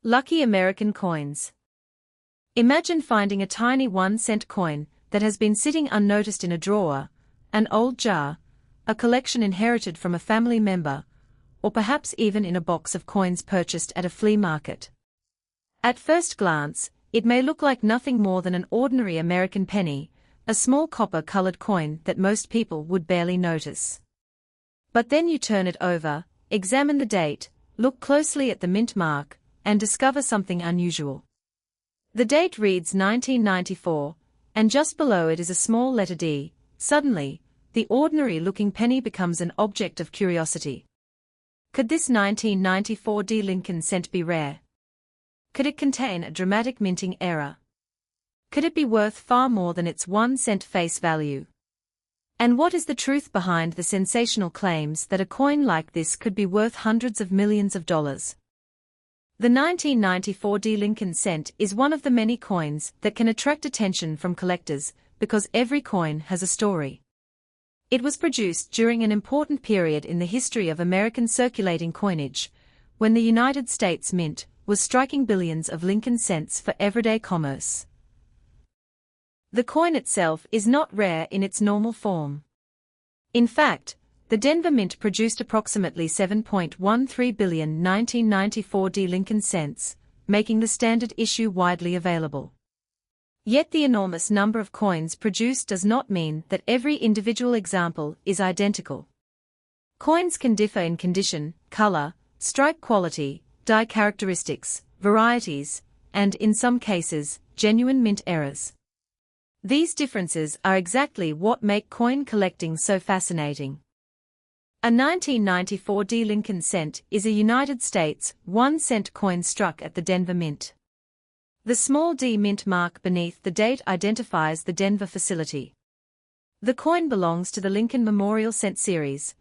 Lucky American coins. Imagine finding a tiny 1-cent coin that has been sitting unnoticed in a drawer, an old jar, a collection inherited from a family member, or perhaps even in a box of coins purchased at a flea market. At first glance, it may look like nothing more than an ordinary American penny, a small copper-colored coin that most people would barely notice. But then you turn it over, examine the date, look closely at the mint mark, and discover something unusual. The date reads 1994, and just below it is a small letter D. Suddenly, the ordinary-looking penny becomes an object of curiosity. Could this 1994 D Lincoln cent be rare? Could it contain a dramatic minting error? Could it be worth far more than its 1-cent face value? And what is the truth behind the sensational claims that a coin like this could be worth hundreds of millions of dollars? The 1994 D Lincoln cent is one of the many coins that can attract attention from collectors because every coin has a story. It was produced during an important period in the history of American circulating coinage, when the United States Mint was striking billions of Lincoln cents for everyday commerce. The coin itself is not rare in its normal form. In fact, the Denver Mint produced approximately 7.13 billion 1994 D Lincoln cents, making the standard issue widely available. Yet the enormous number of coins produced does not mean that every individual example is identical. Coins can differ in condition, color, strike quality, die characteristics, varieties, and in some cases, genuine mint errors. These differences are exactly what make coin collecting so fascinating. A 1994 D Lincoln cent is a United States 1-cent coin struck at the Denver Mint. The small D mint mark beneath the date identifies the Denver facility. The coin belongs to the Lincoln Memorial Cent series,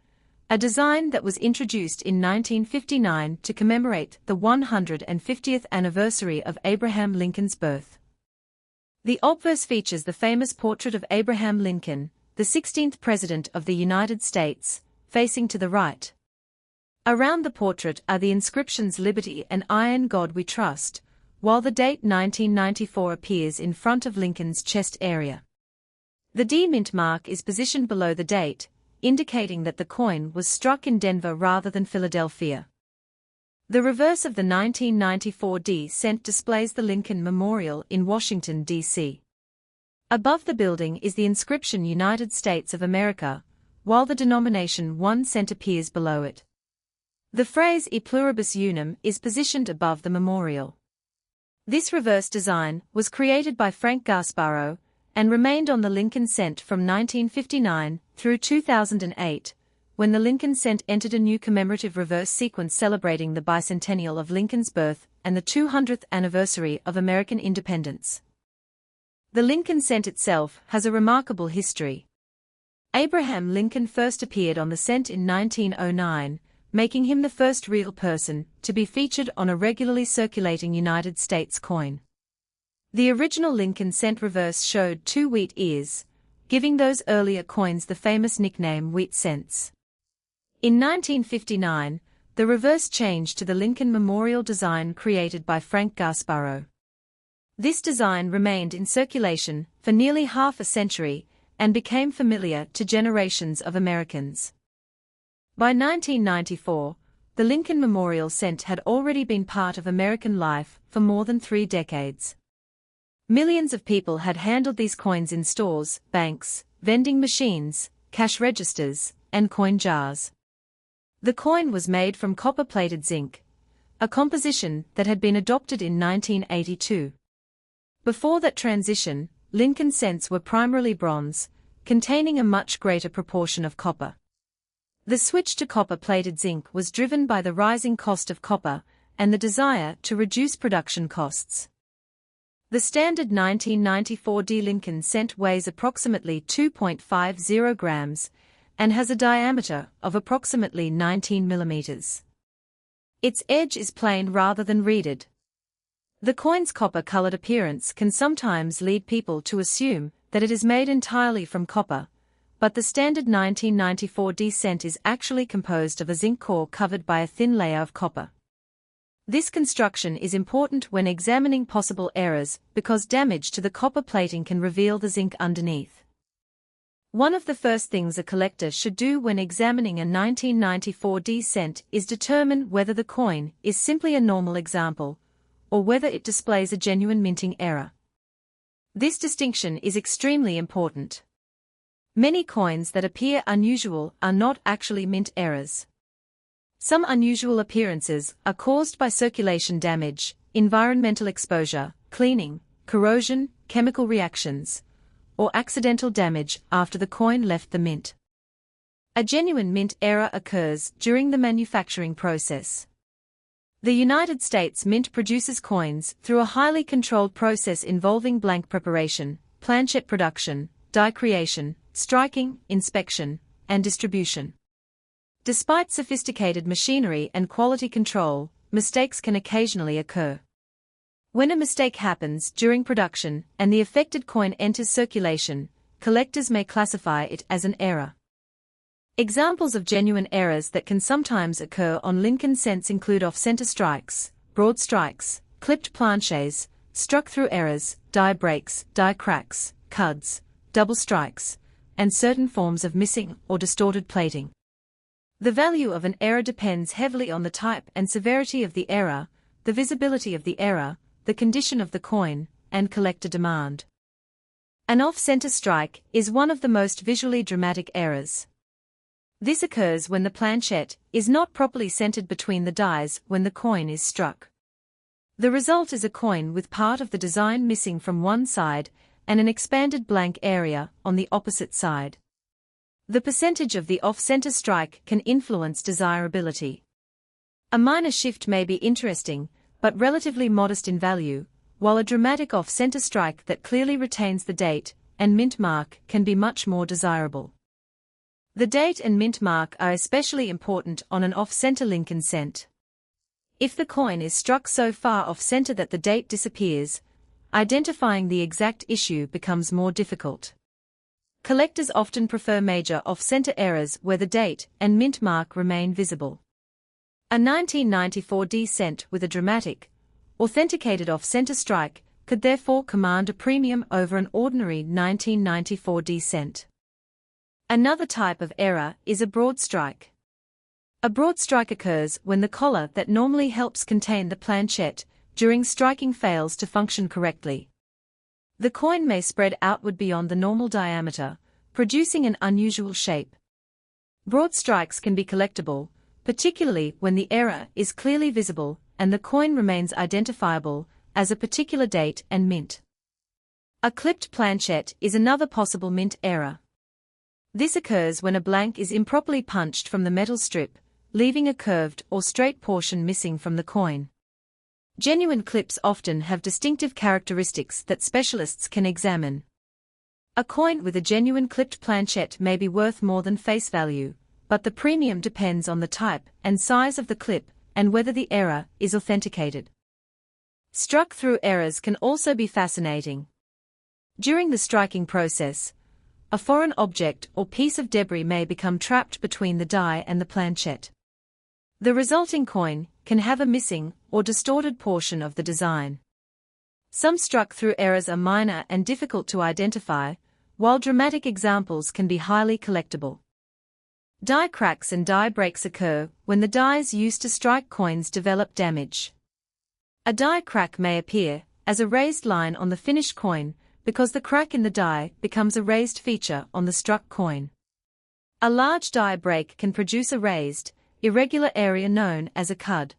a design that was introduced in 1959 to commemorate the 150th anniversary of Abraham Lincoln's birth. The obverse features the famous portrait of Abraham Lincoln, the 16th President of the United States, facing to the right. Around the portrait are the inscriptions Liberty and I in God We Trust, while the date 1994 appears in front of Lincoln's chest area. The D mint mark is positioned below the date, indicating that the coin was struck in Denver rather than Philadelphia. The reverse of the 1994 D cent displays the Lincoln Memorial in Washington, D.C. Above the building is the inscription United States of America, while the denomination 1 cent appears below it. The phrase E pluribus unum is positioned above the memorial. This reverse design was created by Frank Gasparo and remained on the Lincoln cent from 1959 through 2008, when the Lincoln cent entered a new commemorative reverse sequence celebrating the bicentennial of Lincoln's birth and the 200th anniversary of American independence. The Lincoln cent itself has a remarkable history. Abraham Lincoln first appeared on the cent in 1909, making him the first real person to be featured on a regularly circulating United States coin. The original Lincoln cent reverse showed 2 wheat ears, giving those earlier coins the famous nickname wheat cents. In 1959, the reverse changed to the Lincoln Memorial design created by Frank Gasparo. This design remained in circulation for nearly half a century and became familiar to generations of Americans. By 1994, the Lincoln Memorial cent had already been part of American life for more than 3 decades. Millions of people had handled these coins in stores, banks, vending machines, cash registers, and coin jars. The coin was made from copper-plated zinc, a composition that had been adopted in 1982. Before that transition, Lincoln cents were primarily bronze, containing a much greater proportion of copper. The switch to copper-plated zinc was driven by the rising cost of copper and the desire to reduce production costs. The standard 1994 D Lincoln cent weighs approximately 2.50 grams and has a diameter of approximately 19 millimeters. Its edge is plain rather than reeded. The coin's copper-colored appearance can sometimes lead people to assume that it is made entirely from copper, but the standard 1994 D cent is actually composed of a zinc core covered by a thin layer of copper. This construction is important when examining possible errors because damage to the copper plating can reveal the zinc underneath. One of the first things a collector should do when examining a 1994 D cent is determine whether the coin is simply a normal example, or whether it displays a genuine minting error. This distinction is extremely important. Many coins that appear unusual are not actually mint errors. Some unusual appearances are caused by circulation damage, environmental exposure, cleaning, corrosion, chemical reactions, or accidental damage after the coin left the mint. A genuine mint error occurs during the manufacturing process. The United States Mint produces coins through a highly controlled process involving blank preparation, planchet production, die creation, striking, inspection, and distribution. Despite sophisticated machinery and quality control, mistakes can occasionally occur. When a mistake happens during production and the affected coin enters circulation, collectors may classify it as an error. Examples of genuine errors that can sometimes occur on Lincoln cents include off-center strikes, broad strikes, clipped planchets, struck-through errors, die breaks, die cracks, cuds, double strikes, and certain forms of missing or distorted plating. The value of an error depends heavily on the type and severity of the error, the visibility of the error, the condition of the coin, and collector demand. An off-center strike is one of the most visually dramatic errors. This occurs when the planchet is not properly centered between the dies when the coin is struck. The result is a coin with part of the design missing from one side and an expanded blank area on the opposite side. The percentage of the off-center strike can influence desirability. A minor shift may be interesting, but relatively modest in value, while a dramatic off-center strike that clearly retains the date and mint mark can be much more desirable. The date and mint mark are especially important on an off-center Lincoln cent. If the coin is struck so far off-center that the date disappears, identifying the exact issue becomes more difficult. Collectors often prefer major off-center errors where the date and mint mark remain visible. A 1994 D cent with a dramatic, authenticated off-center strike could therefore command a premium over an ordinary 1994 D cent. Another type of error is a broad strike. A broad strike occurs when the collar that normally helps contain the planchet during striking fails to function correctly. The coin may spread outward beyond the normal diameter, producing an unusual shape. Broad strikes can be collectible, particularly when the error is clearly visible and the coin remains identifiable as a particular date and mint. A clipped planchet is another possible mint error. This occurs when a blank is improperly punched from the metal strip, leaving a curved or straight portion missing from the coin. Genuine clips often have distinctive characteristics that specialists can examine. A coin with a genuine clipped planchet may be worth more than face value, but the premium depends on the type and size of the clip and whether the error is authenticated. Struck-through errors can also be fascinating. During the striking process, a foreign object or piece of debris may become trapped between the die and the planchet. The resulting coin can have a missing or distorted portion of the design. Some struck-through errors are minor and difficult to identify, while dramatic examples can be highly collectible. Die cracks and die breaks occur when the dies used to strike coins develop damage. A die crack may appear as a raised line on the finished coin because the crack in the die becomes a raised feature on the struck coin. A large die break can produce a raised, irregular area known as a cud.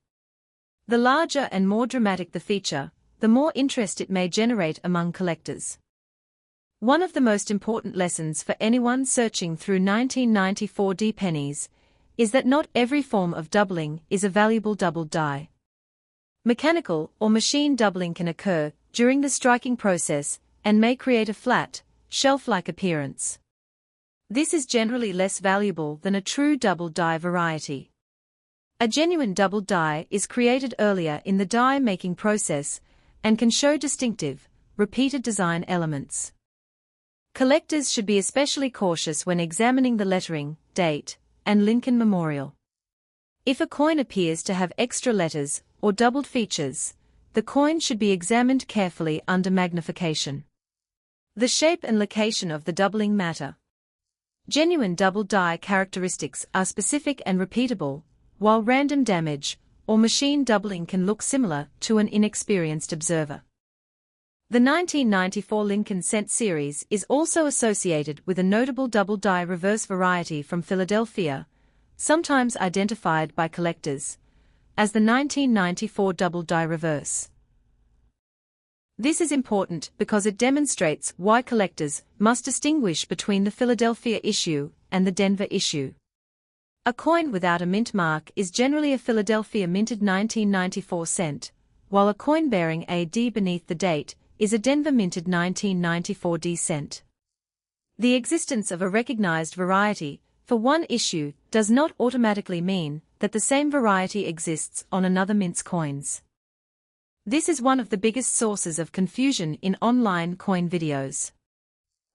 The larger and more dramatic the feature, the more interest it may generate among collectors. One of the most important lessons for anyone searching through 1994 D pennies is that not every form of doubling is a valuable doubled die. Mechanical or machine doubling can occur during the striking process and may create a flat, shelf-like appearance. This is generally less valuable than a true doubled die variety. A genuine doubled die is created earlier in the die-making process and can show distinctive, repeated design elements. Collectors should be especially cautious when examining the lettering, date, and Lincoln memorial. If a coin appears to have extra letters or doubled features, the coin should be examined carefully under magnification. The shape and location of the doubling matter. Genuine double die characteristics are specific and repeatable, while random damage or machine doubling can look similar to an inexperienced observer. The 1994 Lincoln Cent series is also associated with a notable double die reverse variety from Philadelphia, sometimes identified by collectors as the 1994 double die reverse. This is important because it demonstrates why collectors must distinguish between the Philadelphia issue and the Denver issue. A coin without a mint mark is generally a Philadelphia minted 1994 cent, while a coin bearing a D beneath the date is a Denver minted 1994 D cent. The existence of a recognized variety for one issue does not automatically mean that the same variety exists on another mint's coins. This is one of the biggest sources of confusion in online coin videos.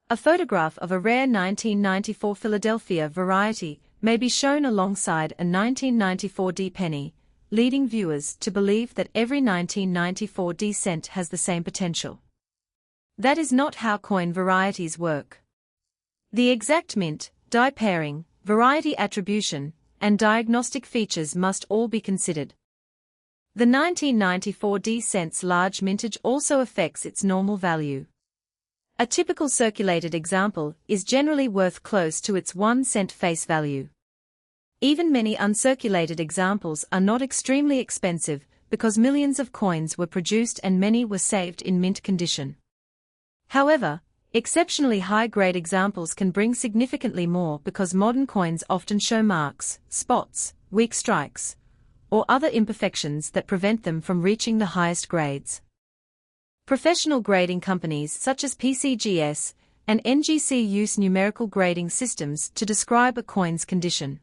A photograph of a rare 1994 Philadelphia variety may be shown alongside a 1994 D penny, leading viewers to believe that every 1994 D cent has the same potential. That is not how coin varieties work. The exact mint, die pairing, variety attribution, and diagnostic features must all be considered. The 1994 D cent's large mintage also affects its normal value. A typical circulated example is generally worth close to its 1 cent face value. Even many uncirculated examples are not extremely expensive because millions of coins were produced and many were saved in mint condition. However, exceptionally high-grade examples can bring significantly more because modern coins often show marks, spots, weak strikes, or other imperfections that prevent them from reaching the highest grades. Professional grading companies such as PCGS and NGC use numerical grading systems to describe a coin's condition.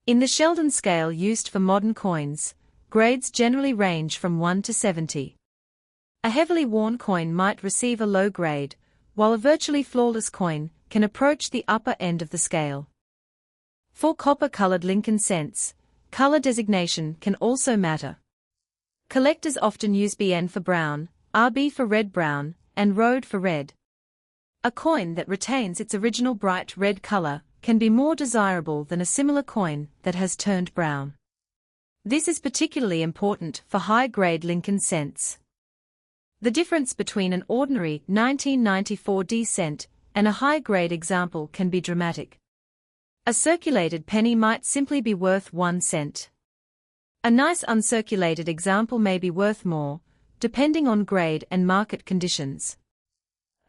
In the Sheldon scale used for modern coins, grades generally range from 1 to 70. A heavily worn coin might receive a low grade, while a virtually flawless coin can approach the upper end of the scale. For copper-colored Lincoln cents, color designation can also matter. Collectors often use BN for brown, RB for red-brown, and ROAD for red. A coin that retains its original bright red color can be more desirable than a similar coin that has turned brown. This is particularly important for high-grade Lincoln cents. The difference between an ordinary 1994 D cent and a high-grade example can be dramatic. A circulated penny might simply be worth 1 cent. A nice uncirculated example may be worth more, depending on grade and market conditions.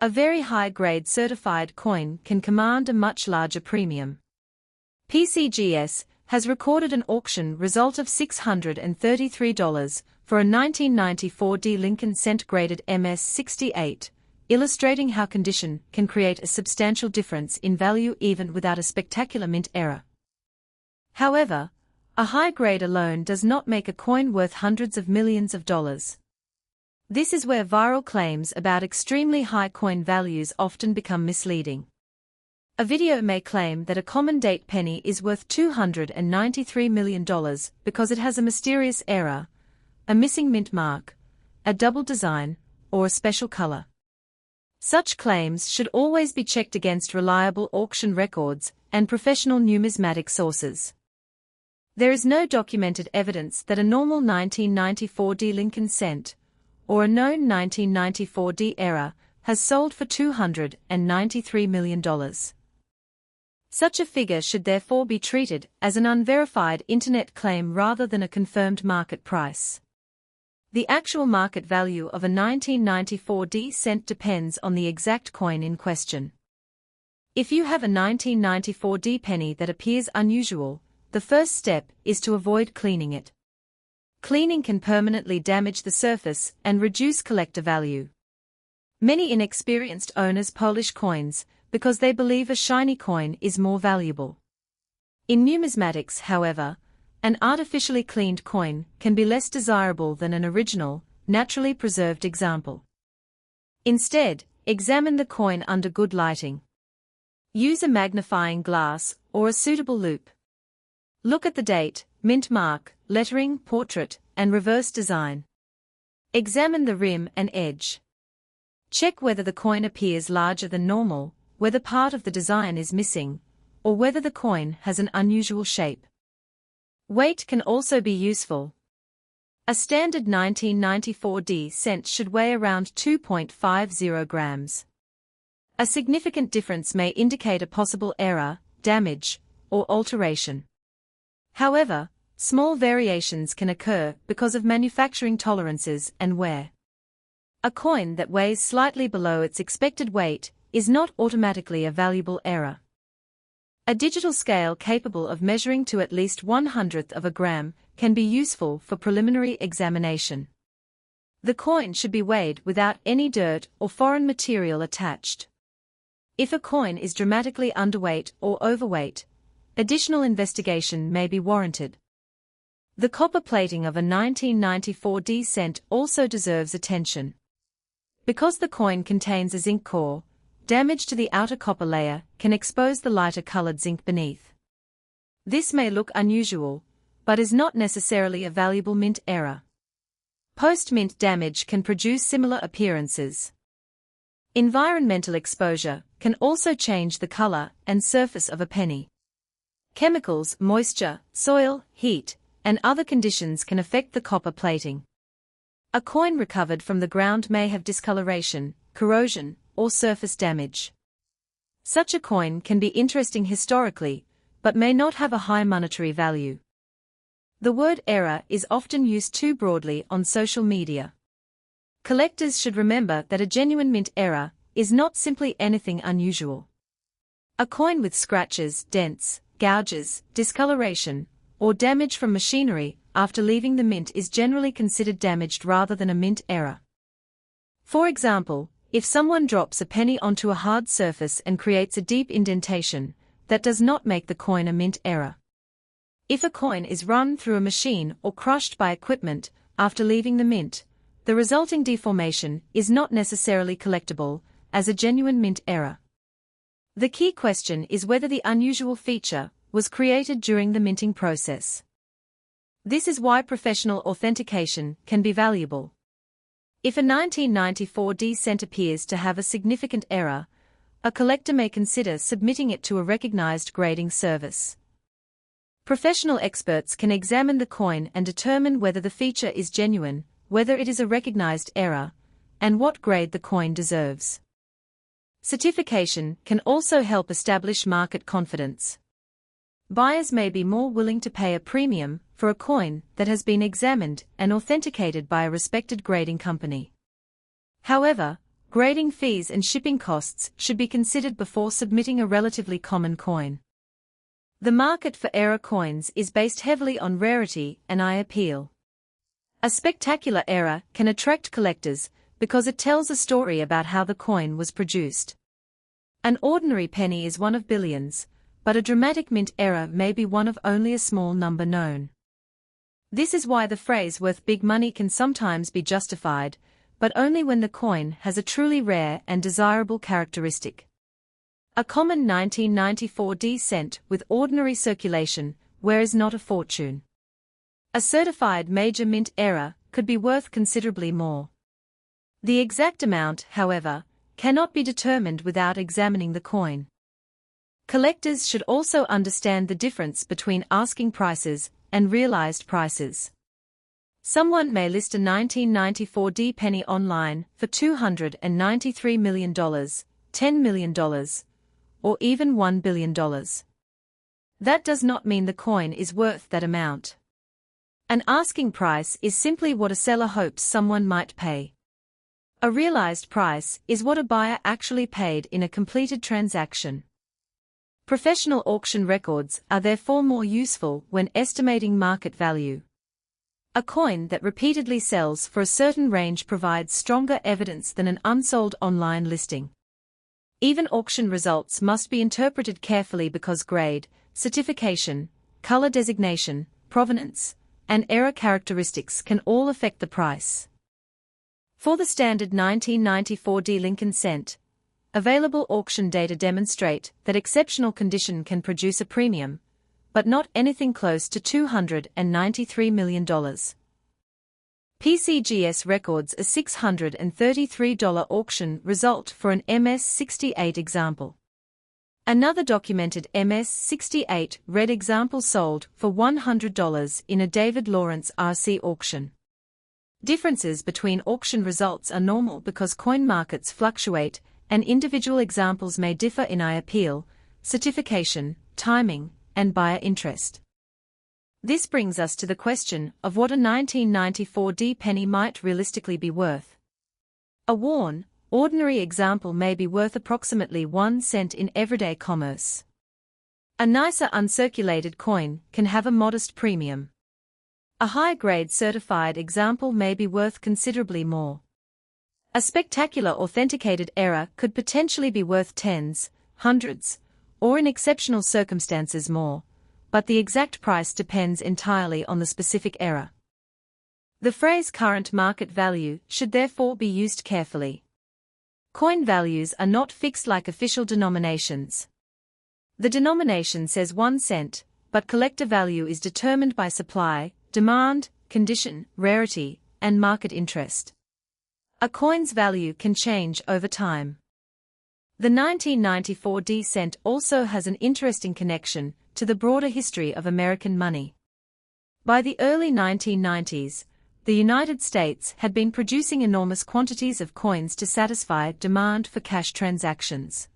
A very high-grade certified coin can command a much larger premium. PCGS has recorded an auction result of $633 for a 1994 D Lincoln cent graded MS-68, illustrating how condition can create a substantial difference in value even without a spectacular mint error. However, a high grade alone does not make a coin worth hundreds of millions of dollars. This is where viral claims about extremely high coin values often become misleading. A video may claim that a common date penny is worth $293 million because it has a mysterious error, a missing mint mark, a double design, or a special color. Such claims should always be checked against reliable auction records and professional numismatic sources. There is no documented evidence that a normal 1994 D Lincoln cent, or a known 1994 D error, has sold for $293 million. Such a figure should therefore be treated as an unverified internet claim rather than a confirmed market price. The actual market value of a 1994 D cent depends on the exact coin in question. If you have a 1994 D penny that appears unusual, the first step is to avoid cleaning it. Cleaning can permanently damage the surface and reduce collector value. Many inexperienced owners polish coins because they believe a shiny coin is more valuable. In numismatics, however, an artificially cleaned coin can be less desirable than an original, naturally preserved example. Instead, examine the coin under good lighting. Use a magnifying glass or a suitable loupe. Look at the date, mint mark, lettering, portrait, and reverse design. Examine the rim and edge. Check whether the coin appears larger than normal, whether part of the design is missing, or whether the coin has an unusual shape. Weight can also be useful. A standard 1994 cent should weigh around 2.50 grams. A significant difference may indicate a possible error, damage, or alteration. However, small variations can occur because of manufacturing tolerances and wear. A coin that weighs slightly below its expected weight is not automatically a valuable error. A digital scale capable of measuring to at least 1/100th of a gram can be useful for preliminary examination. The coin should be weighed without any dirt or foreign material attached. If a coin is dramatically underweight or overweight, additional investigation may be warranted. The copper plating of a 1994 cent also deserves attention. Because the coin contains a zinc core, damage to the outer copper layer can expose the lighter colored zinc beneath. This may look unusual, but is not necessarily a valuable mint error. Post-mint damage can produce similar appearances. Environmental exposure can also change the color and surface of a penny. Chemicals, moisture, soil, heat, and other conditions can affect the copper plating. A coin recovered from the ground may have discoloration, corrosion, or surface damage. Such a coin can be interesting historically, but may not have a high monetary value. The word error is often used too broadly on social media. Collectors should remember that a genuine mint error is not simply anything unusual. A coin with scratches, dents, gouges, discoloration, or damage from machinery after leaving the mint is generally considered damaged rather than a mint error. For example, if someone drops a penny onto a hard surface and creates a deep indentation, that does not make the coin a mint error. If a coin is run through a machine or crushed by equipment after leaving the mint, the resulting deformation is not necessarily collectible as a genuine mint error. The key question is whether the unusual feature was created during the minting process. This is why professional authentication can be valuable. If a 1994 cent appears to have a significant error, a collector may consider submitting it to a recognized grading service. Professional experts can examine the coin and determine whether the feature is genuine, whether it is a recognized error, and what grade the coin deserves. Certification can also help establish market confidence. Buyers may be more willing to pay a premium for a coin that has been examined and authenticated by a respected grading company. However, grading fees and shipping costs should be considered before submitting a relatively common coin. The market for error coins is based heavily on rarity and eye appeal. A spectacular error can attract collectors because it tells a story about how the coin was produced. An ordinary penny is one of billions, but a dramatic mint error may be one of only a small number known. This is why the phrase worth big money can sometimes be justified, but only when the coin has a truly rare and desirable characteristic. A common 1994 cent with ordinary circulation wears not a fortune. A certified major mint error could be worth considerably more. The exact amount, however, cannot be determined without examining the coin. Collectors should also understand the difference between asking prices and realized prices. Someone may list a 1994 penny online for $293 million, $10 million, or even $1 billion. That does not mean the coin is worth that amount. An asking price is simply what a seller hopes someone might pay. A realized price is what a buyer actually paid in a completed transaction. Professional auction records are therefore more useful when estimating market value. A coin that repeatedly sells for a certain range provides stronger evidence than an unsold online listing. Even auction results must be interpreted carefully because grade, certification, color designation, provenance, and error characteristics can all affect the price. For the standard 1994 Lincoln cent, available auction data demonstrate that exceptional condition can produce a premium, but not anything close to $293 million. PCGS records a $633 auction result for an MS-68 example. Another documented MS-68 red example sold for $100 in a David Lawrence RC auction. Differences between auction results are normal because coin markets fluctuate and individual examples may differ in eye appeal, certification, timing, and buyer interest. This brings us to the question of what a 1994 D penny might realistically be worth. A worn, ordinary example may be worth approximately 1 cent in everyday commerce. A nicer uncirculated coin can have a modest premium. A high-grade certified example may be worth considerably more. A spectacular authenticated error could potentially be worth tens, hundreds, or in exceptional circumstances more, but the exact price depends entirely on the specific error. The phrase current market value should therefore be used carefully. Coin values are not fixed like official denominations. The denomination says 1 cent, but collector value is determined by supply, demand, condition, rarity, and market interest. A coin's value can change over time. The 1994 D cent also has an interesting connection to the broader history of American money. By the early 1990s, the United States had been producing enormous quantities of coins to satisfy demand for cash transactions.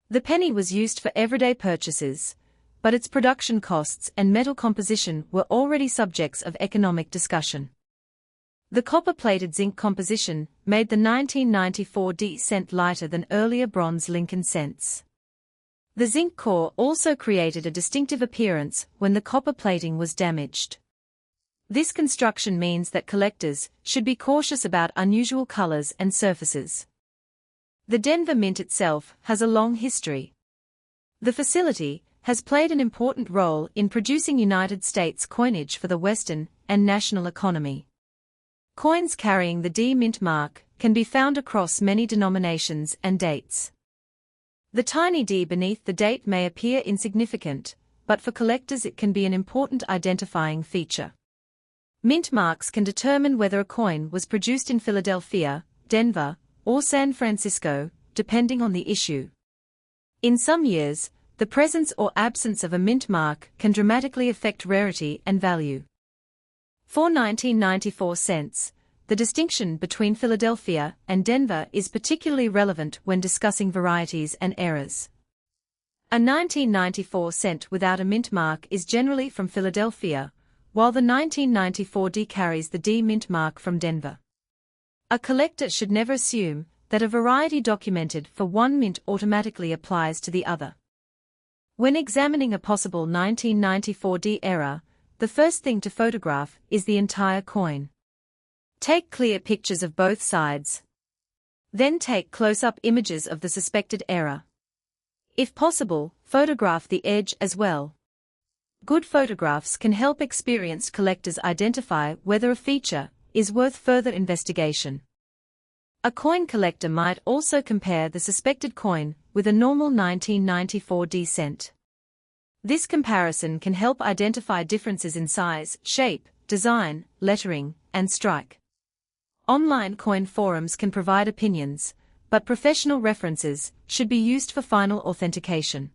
The penny was used for everyday purchases, but its production costs and metal composition were already subjects of economic discussion. The copper-plated zinc composition made the 1994 D cent lighter than earlier bronze Lincoln cents. The zinc core also created a distinctive appearance when the copper plating was damaged. This construction means that collectors should be cautious about unusual colors and surfaces. The Denver Mint itself has a long history. The facility has played an important role in producing United States coinage for the Western and national economy. Coins carrying the D Mint mark can be found across many denominations and dates. The tiny D beneath the date may appear insignificant, but for collectors it can be an important identifying feature. Mint marks can determine whether a coin was produced in Philadelphia, Denver, or San Francisco, depending on the issue. In some years, the presence or absence of a mint mark can dramatically affect rarity and value. For 1994 cents, the distinction between Philadelphia and Denver is particularly relevant when discussing varieties and errors. A 1994 cent without a mint mark is generally from Philadelphia, while the 1994 D carries the D mint mark from Denver. A collector should never assume that a variety documented for one mint automatically applies to the other. When examining a possible 1994 D error, the first thing to photograph is the entire coin. Take clear pictures of both sides. Then take close-up images of the suspected error. If possible, photograph the edge as well. Good photographs can help experienced collectors identify whether a feature is worth further investigation. A coin collector might also compare the suspected coin with a normal 1994 D cent. This comparison can help identify differences in size, shape, design, lettering, and strike. Online coin forums can provide opinions, but professional references should be used for final authentication.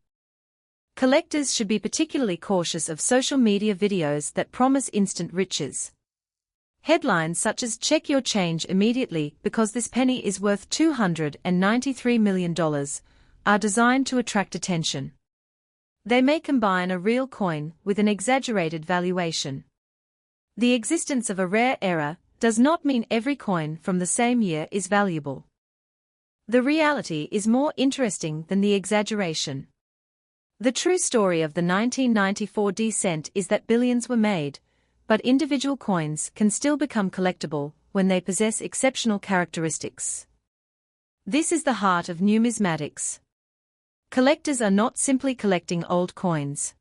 Collectors should be particularly cautious of social media videos that promise instant riches. Headlines such as "Check your change immediately because this penny is worth $293 million" are designed to attract attention. They may combine a real coin with an exaggerated valuation. The existence of a rare error does not mean every coin from the same year is valuable. The reality is more interesting than the exaggeration. The true story of the 1994 D cent is that billions were made, but individual coins can still become collectible when they possess exceptional characteristics. This is the heart of numismatics. Collectors are not simply collecting old coins.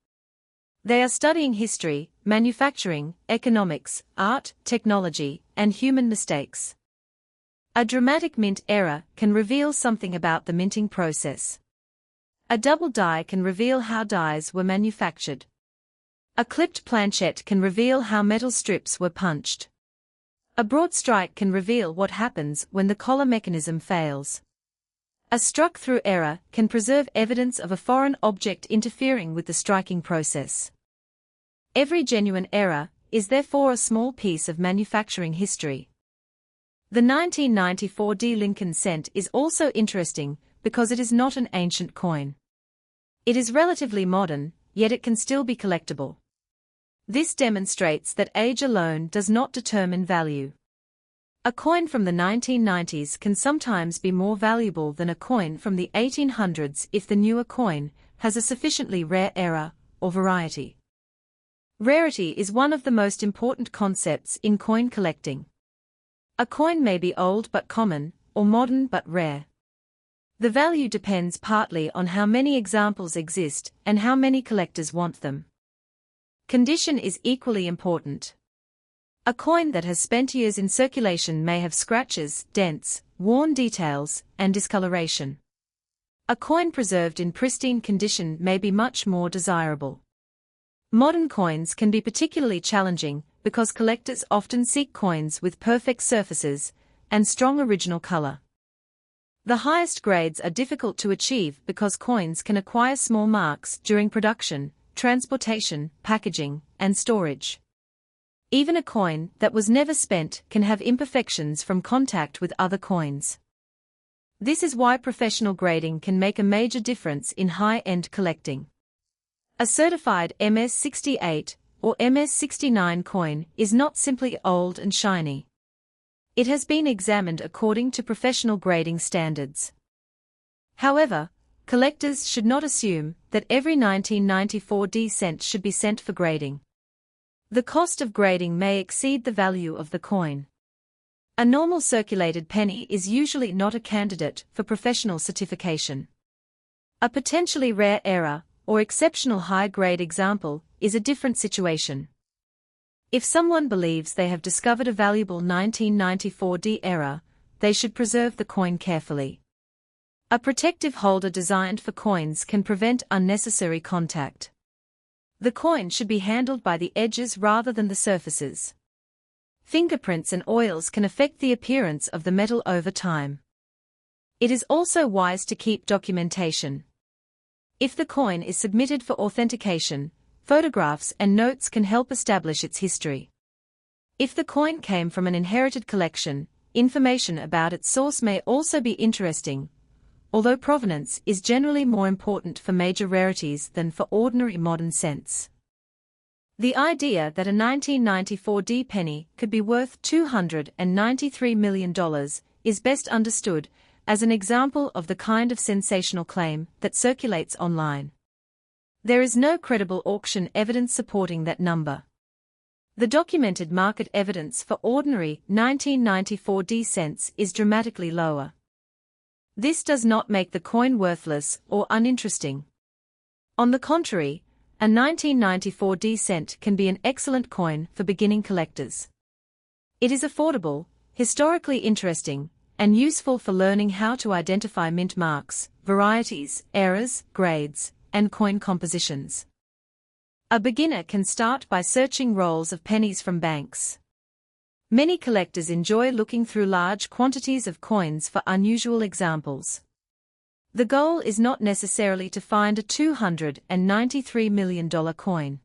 They are studying history, manufacturing, economics, art, technology, and human mistakes. A dramatic mint error can reveal something about the minting process. A double die can reveal how dies were manufactured. A clipped planchette can reveal how metal strips were punched. A broad strike can reveal what happens when the collar mechanism fails. A struck through error can preserve evidence of a foreign object interfering with the striking process. Every genuine error is therefore a small piece of manufacturing history. The 1994 D Lincoln cent is also interesting because it is not an ancient coin. It is relatively modern, yet it can still be collectible. This demonstrates that age alone does not determine value. A coin from the 1990s can sometimes be more valuable than a coin from the 1800s if the newer coin has a sufficiently rare error or variety. Rarity is one of the most important concepts in coin collecting. A coin may be old but common, or modern but rare. The value depends partly on how many examples exist and how many collectors want them. Condition is equally important. A coin that has spent years in circulation may have scratches, dents, worn details, and discoloration. A coin preserved in pristine condition may be much more desirable. Modern coins can be particularly challenging because collectors often seek coins with perfect surfaces and strong original color. The highest grades are difficult to achieve because coins can acquire small marks during production, transportation, packaging, and storage. Even a coin that was never spent can have imperfections from contact with other coins. This is why professional grading can make a major difference in high-end collecting. A certified MS-68 or MS-69 coin is not simply old and shiny. It has been examined according to professional grading standards. However, collectors should not assume that every 1994 D cent should be sent for grading. The cost of grading may exceed the value of the coin. A normal circulated penny is usually not a candidate for professional certification. A potentially rare error, or exceptional high-grade example, is a different situation. If someone believes they have discovered a valuable 1994 D error, they should preserve the coin carefully. A protective holder designed for coins can prevent unnecessary contact. The coin should be handled by the edges rather than the surfaces. Fingerprints and oils can affect the appearance of the metal over time. It is also wise to keep documentation. If the coin is submitted for authentication, photographs and notes can help establish its history. If the coin came from an inherited collection, information about its source may also be interesting, although provenance is generally more important for major rarities than for ordinary modern cents. The idea that a 1994 D penny could be worth $293 million is best understood as an example of the kind of sensational claim that circulates online. There is no credible auction evidence supporting that number. The documented market evidence for ordinary 1994 D cents is dramatically lower. This does not make the coin worthless or uninteresting. On the contrary, a 1994 D cent can be an excellent coin for beginning collectors. It is affordable, historically interesting, and useful for learning how to identify mint marks, varieties, errors, grades, and coin compositions. A beginner can start by searching rolls of pennies from banks. Many collectors enjoy looking through large quantities of coins for unusual examples. The goal is not necessarily to find a $293 million coin.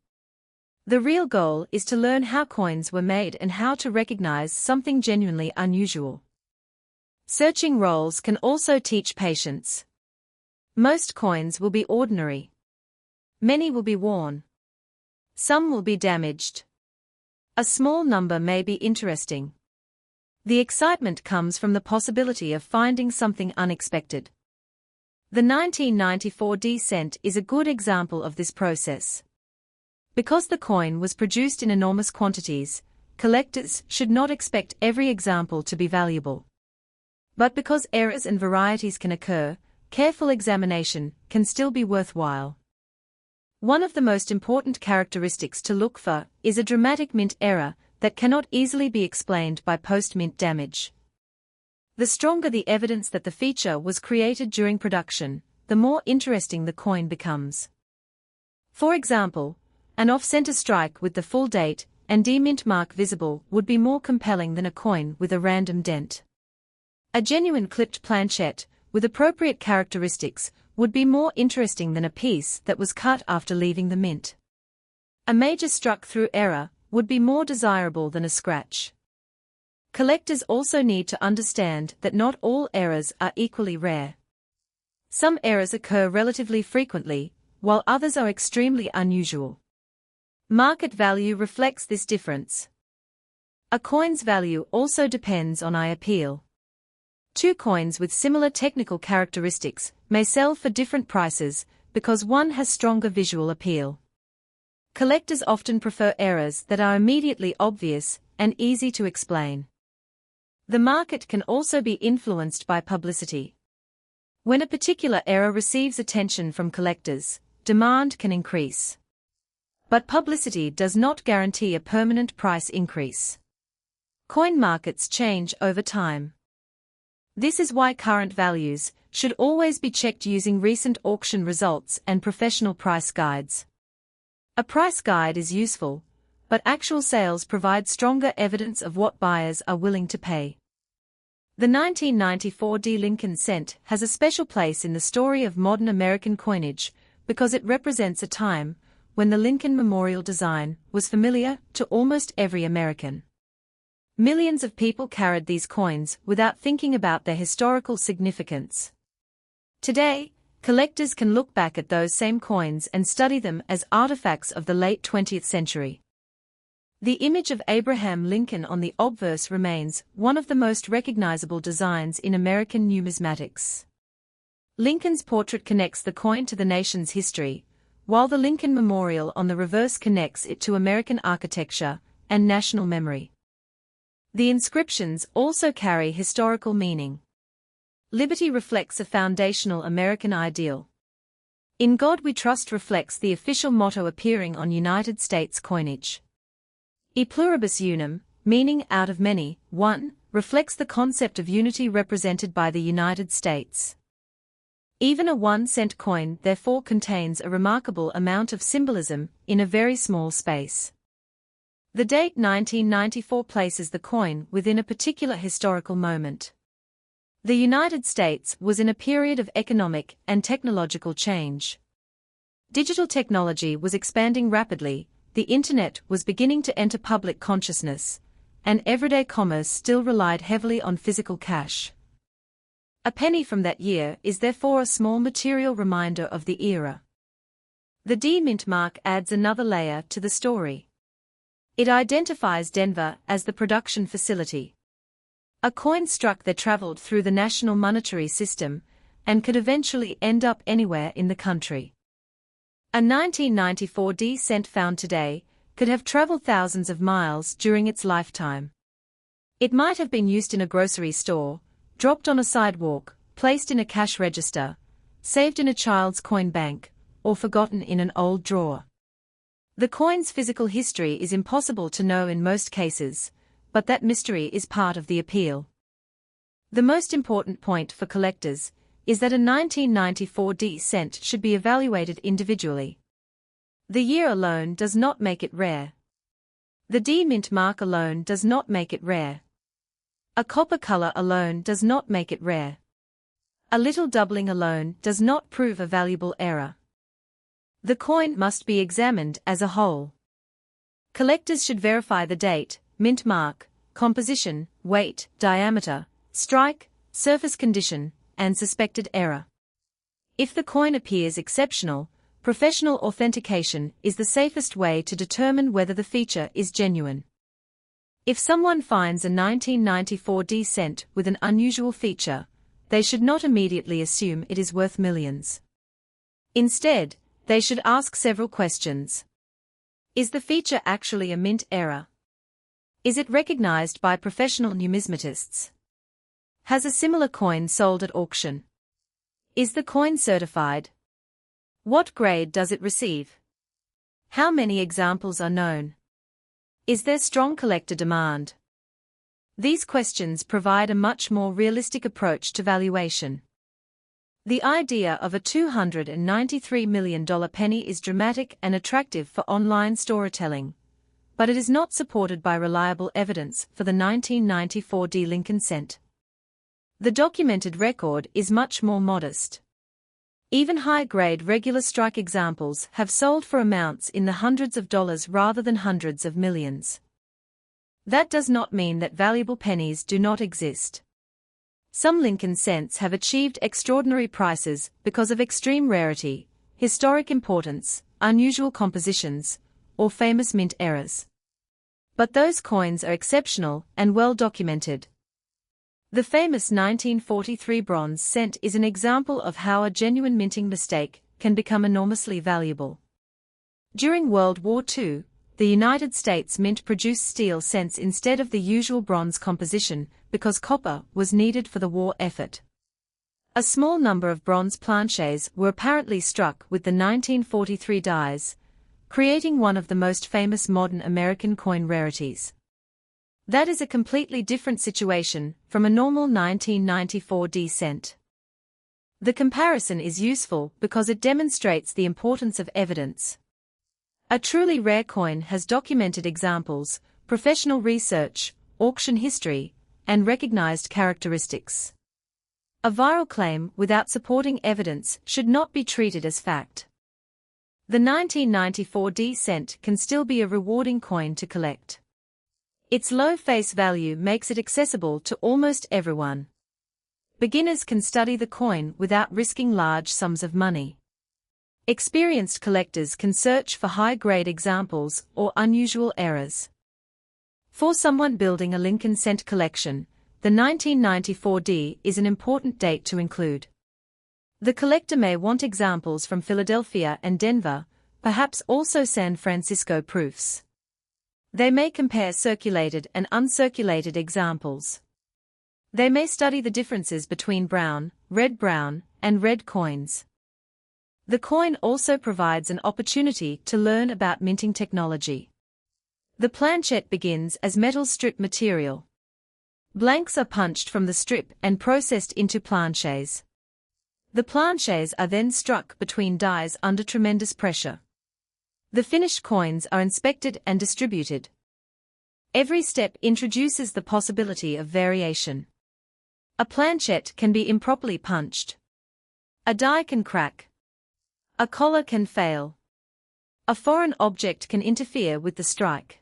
The real goal is to learn how coins were made and how to recognize something genuinely unusual. Searching rolls can also teach patience. Most coins will be ordinary. Many will be worn. Some will be damaged. A small number may be interesting. The excitement comes from the possibility of finding something unexpected. The 1994 D cent is a good example of this process. Because the coin was produced in enormous quantities, collectors should not expect every example to be valuable. But because errors and varieties can occur, careful examination can still be worthwhile. One of the most important characteristics to look for is a dramatic mint error that cannot easily be explained by post-mint damage. The stronger the evidence that the feature was created during production, the more interesting the coin becomes. For example, an off-center strike with the full date and demint mark visible would be more compelling than a coin with a random dent. A genuine clipped planchette, with appropriate characteristics, would be more interesting than a piece that was cut after leaving the mint. A major struck-through error would be more desirable than a scratch. Collectors also need to understand that not all errors are equally rare. Some errors occur relatively frequently, while others are extremely unusual. Market value reflects this difference. A coin's value also depends on eye appeal. Two coins with similar technical characteristics may sell for different prices because one has stronger visual appeal. Collectors often prefer errors that are immediately obvious and easy to explain. The market can also be influenced by publicity. When a particular error receives attention from collectors, demand can increase. But publicity does not guarantee a permanent price increase. Coin markets change over time. This is why current values should always be checked using recent auction results and professional price guides. A price guide is useful, but actual sales provide stronger evidence of what buyers are willing to pay. The 1994 Lincoln cent has a special place in the story of modern American coinage because it represents a time when the Lincoln memorial design was familiar to almost every American. Millions of people carried these coins without thinking about their historical significance. Today, collectors can look back at those same coins and study them as artifacts of the late 20th century. The image of Abraham Lincoln on the obverse remains one of the most recognizable designs in American numismatics. Lincoln's portrait connects the coin to the nation's history, while the Lincoln Memorial on the reverse connects it to American architecture and national memory. The inscriptions also carry historical meaning. Liberty reflects a foundational American ideal. In God We Trust reflects the official motto appearing on United States coinage. E pluribus unum, meaning out of many, one, reflects the concept of unity represented by the United States. Even a 1-cent coin therefore contains a remarkable amount of symbolism in a very small space. The date 1994 places the coin within a particular historical moment. The United States was in a period of economic and technological change. Digital technology was expanding rapidly, the Internet was beginning to enter public consciousness, and everyday commerce still relied heavily on physical cash. A penny from that year is therefore a small material reminder of the era. The D mint mark adds another layer to the story. It identifies Denver as the production facility. A coin struck there traveled through the national monetary system and could eventually end up anywhere in the country. A 1994 D cent found today could have traveled thousands of miles during its lifetime. It might have been used in a grocery store, dropped on a sidewalk, placed in a cash register, saved in a child's coin bank, or forgotten in an old drawer. The coin's physical history is impossible to know in most cases, but that mystery is part of the appeal. The most important point for collectors is that a 1994 D cent should be evaluated individually. The year alone does not make it rare. The D mint mark alone does not make it rare. A copper color alone does not make it rare. A little doubling alone does not prove a valuable error. The coin must be examined as a whole. Collectors should verify the date, mint mark, composition, weight, diameter, strike, surface condition, and suspected error. If the coin appears exceptional, professional authentication is the safest way to determine whether the feature is genuine. If someone finds a 1994 D cent with an unusual feature, they should not immediately assume it is worth millions. Instead, they should ask several questions. Is the feature actually a mint error? Is it recognized by professional numismatists? Has a similar coin sold at auction? Is the coin certified? What grade does it receive? How many examples are known? Is there strong collector demand? These questions provide a much more realistic approach to valuation. The idea of a $293 million penny is dramatic and attractive for online storytelling, but it is not supported by reliable evidence for the 1994 D Lincoln cent. The documented record is much more modest. Even high-grade regular strike examples have sold for amounts in the hundreds of dollars rather than hundreds of millions. That does not mean that valuable pennies do not exist. Some Lincoln cents have achieved extraordinary prices because of extreme rarity, historic importance, unusual compositions, or famous mint errors. But those coins are exceptional and well documented. The famous 1943 bronze cent is an example of how a genuine minting mistake can become enormously valuable. During World War II, the United States Mint produced steel cents instead of the usual bronze composition because copper was needed for the war effort. A small number of bronze planchets were apparently struck with the 1943 dies, creating one of the most famous modern American coin rarities. That is a completely different situation from a normal 1994 D cent. The comparison is useful because it demonstrates the importance of evidence. A truly rare coin has documented examples, professional research, auction history, and recognized characteristics. A viral claim without supporting evidence should not be treated as fact. The 1994 D cent can still be a rewarding coin to collect. Its low face value makes it accessible to almost everyone. Beginners can study the coin without risking large sums of money. Experienced collectors can search for high-grade examples or unusual errors. For someone building a Lincoln cent collection, the 1994 D is an important date to include. The collector may want examples from Philadelphia and Denver, perhaps also San Francisco proofs. They may compare circulated and uncirculated examples. They may study the differences between brown, and red coins. The coin also provides an opportunity to learn about minting technology. The planchette begins as metal strip material. Blanks are punched from the strip and processed into planchets. The planchets are then struck between dies under tremendous pressure. The finished coins are inspected and distributed. Every step introduces the possibility of variation. A planchette can be improperly punched. A die can crack. A collar can fail. A foreign object can interfere with the strike.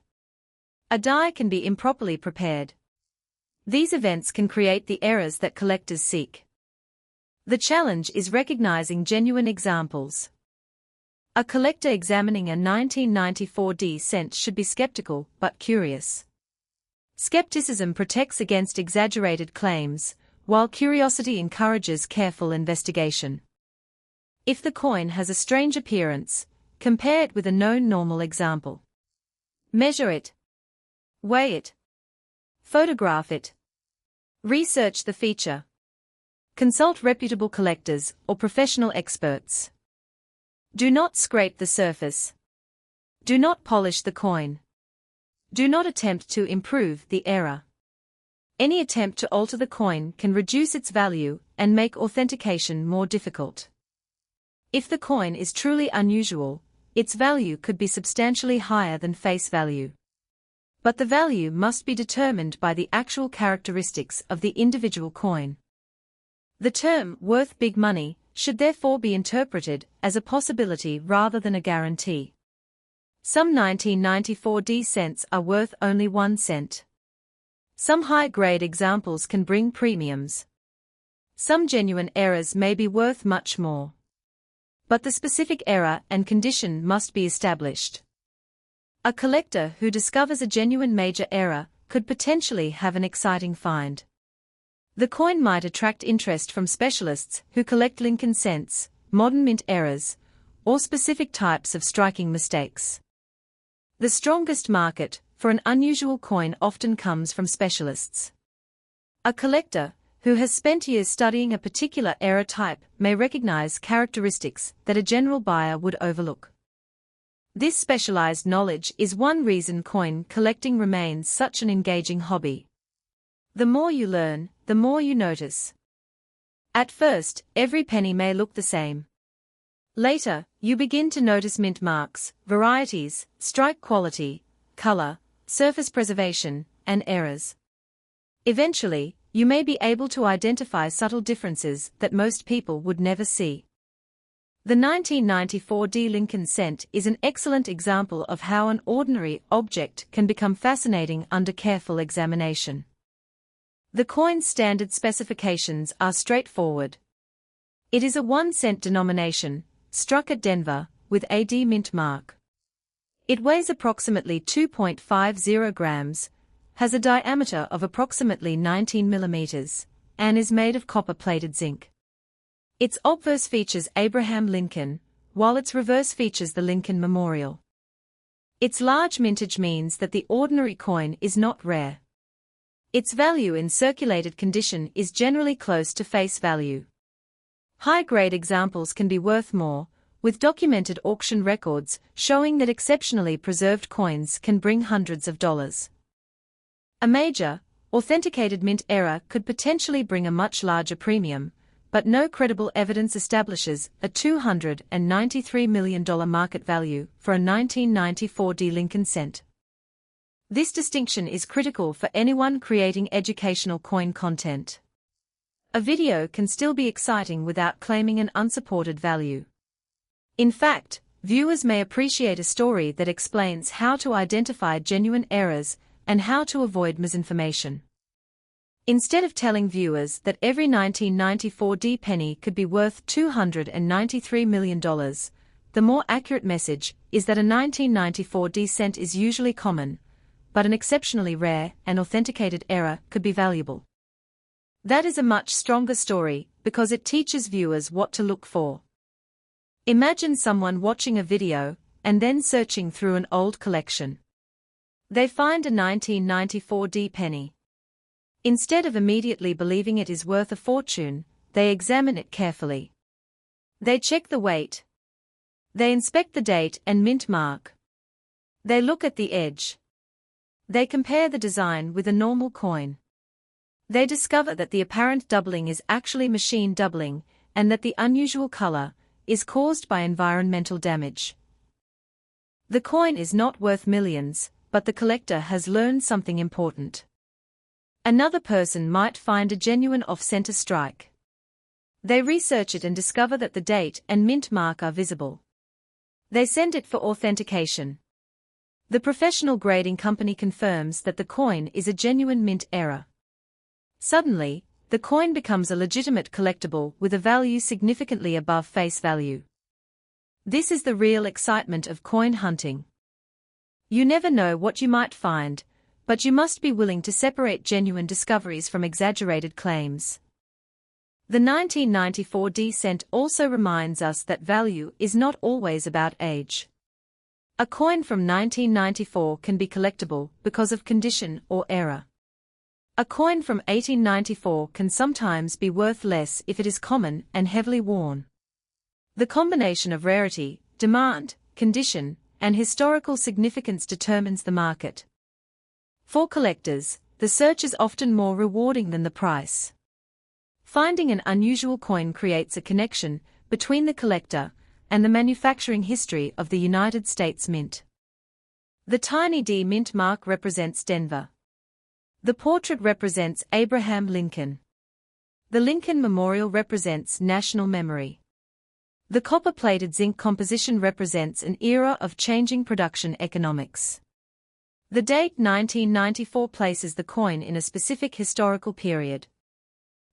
A die can be improperly prepared. These events can create the errors that collectors seek. The challenge is recognizing genuine examples. A collector examining a 1994 D cent should be skeptical but curious. Skepticism protects against exaggerated claims, while curiosity encourages careful investigation. If the coin has a strange appearance, compare it with a known normal example. Measure it. Weigh it. Photograph it. Research the feature. Consult reputable collectors or professional experts. Do not scrape the surface. Do not polish the coin. Do not attempt to improve the error. Any attempt to alter the coin can reduce its value and make authentication more difficult. If the coin is truly unusual, its value could be substantially higher than face value. But the value must be determined by the actual characteristics of the individual coin. The term worth big money should therefore be interpreted as a possibility rather than a guarantee. Some 1994 D cents are worth only 1 cent. Some high-grade examples can bring premiums. Some genuine errors may be worth much more. But the specific error and condition must be established. A collector who discovers a genuine major error could potentially have an exciting find. The coin might attract interest from specialists who collect Lincoln cents, modern mint errors, or specific types of striking mistakes. The strongest market for an unusual coin often comes from specialists. A collector who has spent years studying a particular error type may recognize characteristics that a general buyer would overlook. This specialized knowledge is one reason coin collecting remains such an engaging hobby. The more you learn, the more you notice. At first, every penny may look the same. Later, you begin to notice mint marks, varieties, strike quality, color, surface preservation, and errors. Eventually, you may be able to identify subtle differences that most people would never see. The 1994 D Lincoln cent is an excellent example of how an ordinary object can become fascinating under careful examination. The coin's standard specifications are straightforward. It is a 1-cent denomination, struck at Denver, with a D mint mark. It weighs approximately 2.50 grams, has a diameter of approximately 19 millimeters, and is made of copper-plated zinc. Its obverse features Abraham Lincoln, while its reverse features the Lincoln Memorial. Its large mintage means that the ordinary coin is not rare. Its value in circulated condition is generally close to face value. High-grade examples can be worth more, with documented auction records showing that exceptionally preserved coins can bring hundreds of dollars. A major, authenticated mint error could potentially bring a much larger premium, but no credible evidence establishes a $293 million market value for a 1994 D Lincoln cent. This distinction is critical for anyone creating educational coin content. A video can still be exciting without claiming an unsupported value. In fact, viewers may appreciate a story that explains how to identify genuine errors and how to avoid misinformation. Instead of telling viewers that every 1994 D penny could be worth $293 million, the more accurate message is that a 1994 D cent is usually common, but an exceptionally rare and authenticated error could be valuable. That is a much stronger story because it teaches viewers what to look for. Imagine someone watching a video and then searching through an old collection. They find a 1994 D penny. Instead of immediately believing it is worth a fortune, they examine it carefully. They check the weight. They inspect the date and mint mark. They look at the edge. They compare the design with a normal coin. They discover that the apparent doubling is actually machine doubling, and that the unusual color is caused by environmental damage. The coin is not worth millions, but the collector has learned something important. Another person might find a genuine off-center strike. They research it and discover that the date and mint mark are visible. They send it for authentication. The professional grading company confirms that the coin is a genuine mint error. Suddenly, the coin becomes a legitimate collectible with a value significantly above face value. This is the real excitement of coin hunting. You never know what you might find, but you must be willing to separate genuine discoveries from exaggerated claims. The 1994 D cent also reminds us that value is not always about age. A coin from 1994 can be collectible because of condition or error. A coin from 1894 can sometimes be worth less if it is common and heavily worn. The combination of rarity, demand, condition, and historical significance determines the market. For collectors, the search is often more rewarding than the price. Finding an unusual coin creates a connection between the collector and the manufacturing history of the United States Mint. The tiny D mint mark represents Denver. The portrait represents Abraham Lincoln. The Lincoln Memorial represents national memory. The copper-plated zinc composition represents an era of changing production economics. The date 1994 places the coin in a specific historical period.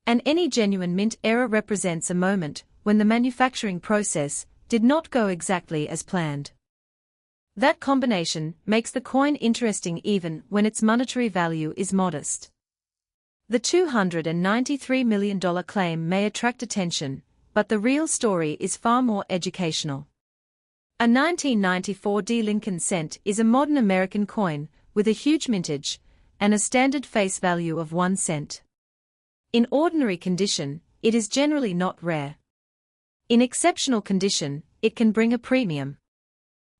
And any genuine mint error represents a moment when the manufacturing process did not go exactly as planned. That combination makes the coin interesting even when its monetary value is modest. The $293 million claim may attract attention, but the real story is far more educational. A 1994 D Lincoln cent is a modern American coin with a huge mintage and a standard face value of 1 cent. In ordinary condition, it is generally not rare. In exceptional condition, it can bring a premium.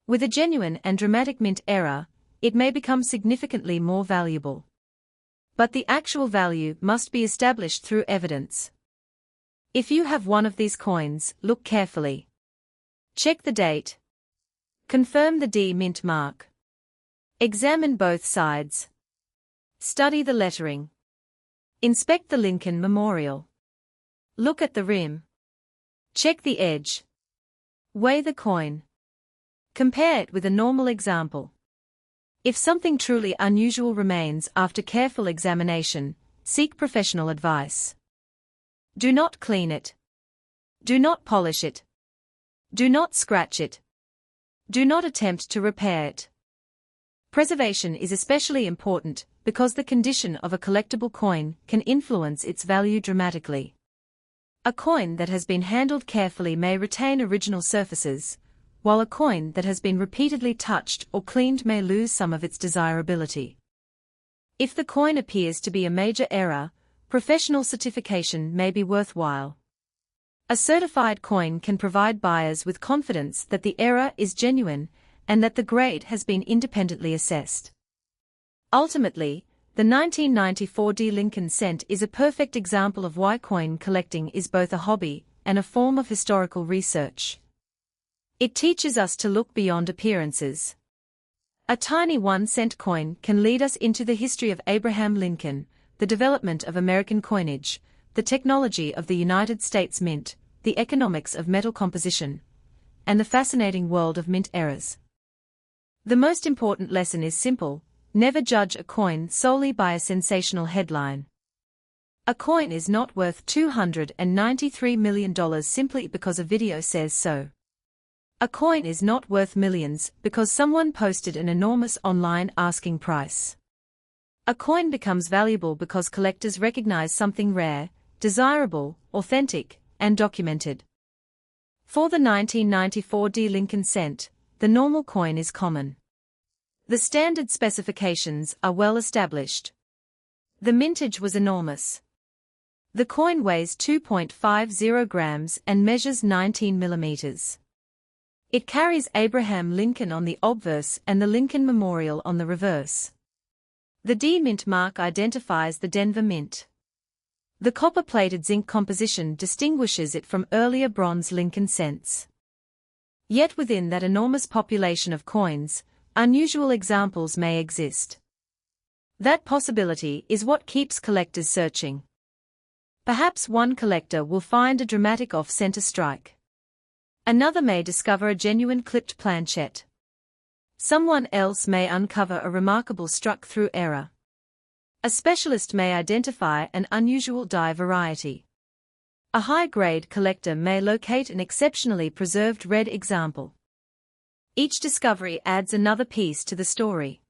With a genuine and dramatic mint error, it may become significantly more valuable. But the actual value must be established through evidence. If you have one of these coins, look carefully. Check the date. Confirm the D mint mark. Examine both sides. Study the lettering. Inspect the Lincoln Memorial. Look at the rim. Check the edge. Weigh the coin. Compare it with a normal example. If something truly unusual remains after careful examination, seek professional advice. Do not clean it. Do not polish it. Do not scratch it. Do not attempt to repair it. Preservation is especially important because the condition of a collectible coin can influence its value dramatically. A coin that has been handled carefully may retain original surfaces, while a coin that has been repeatedly touched or cleaned may lose some of its desirability. If the coin appears to be a major error, professional certification may be worthwhile. A certified coin can provide buyers with confidence that the error is genuine and that the grade has been independently assessed. Ultimately, the 1994 Lincoln cent is a perfect example of why coin collecting is both a hobby and a form of historical research. It teaches us to look beyond appearances. A tiny 1-cent coin can lead us into the history of Abraham Lincoln, the development of American coinage, the technology of the United States Mint, the economics of metal composition, and the fascinating world of mint errors. The most important lesson is simple: never judge a coin solely by a sensational headline. A coin is not worth $293 million simply because a video says so. A coin is not worth millions because someone posted an enormous online asking price. A coin becomes valuable because collectors recognize something rare, desirable, authentic, and documented. For the 1994 Lincoln cent, the normal coin is common. The standard specifications are well established. The mintage was enormous. The coin weighs 2.50 grams and measures 19 millimeters. It carries Abraham Lincoln on the obverse and the Lincoln Memorial on the reverse. The D Mint mark identifies the Denver Mint. The copper-plated zinc composition distinguishes it from earlier bronze Lincoln cents. Yet within that enormous population of coins, unusual examples may exist. That possibility is what keeps collectors searching. Perhaps one collector will find a dramatic off-center strike. Another may discover a genuine clipped planchette. Someone else may uncover a remarkable struck-through error. A specialist may identify an unusual die variety. A high-grade collector may locate an exceptionally preserved red example. Each discovery adds another piece to the story.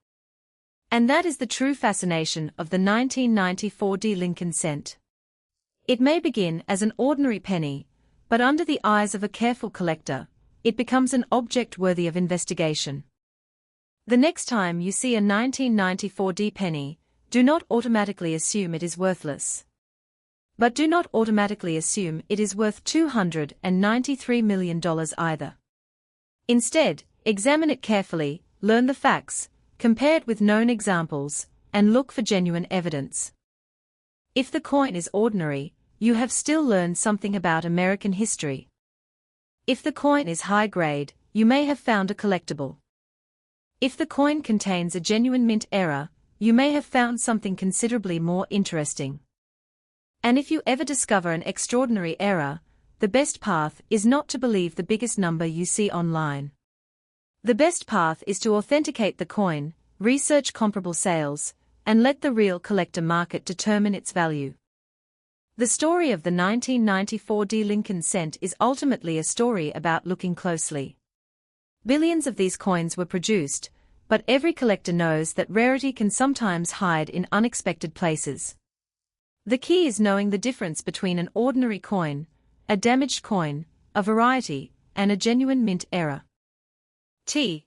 And that is the true fascination of the 1994 Lincoln cent. It may begin as an ordinary penny, but under the eyes of a careful collector, it becomes an object worthy of investigation. The next time you see a 1994 penny, do not automatically assume it is worthless. But do not automatically assume it is worth $293 million either. Instead, examine it carefully, learn the facts, compare it with known examples, and look for genuine evidence. If the coin is ordinary, you have still learned something about American history. If the coin is high grade, you may have found a collectible. If the coin contains a genuine mint error, you may have found something considerably more interesting. And if you ever discover an extraordinary error, the best path is not to believe the biggest number you see online. The best path is to authenticate the coin, research comparable sales, and let the real collector market determine its value. The story of the 1994 Lincoln cent is ultimately a story about looking closely. Billions of these coins were produced, but every collector knows that rarity can sometimes hide in unexpected places. The key is knowing the difference between an ordinary coin, a damaged coin, a variety, and a genuine mint error. T.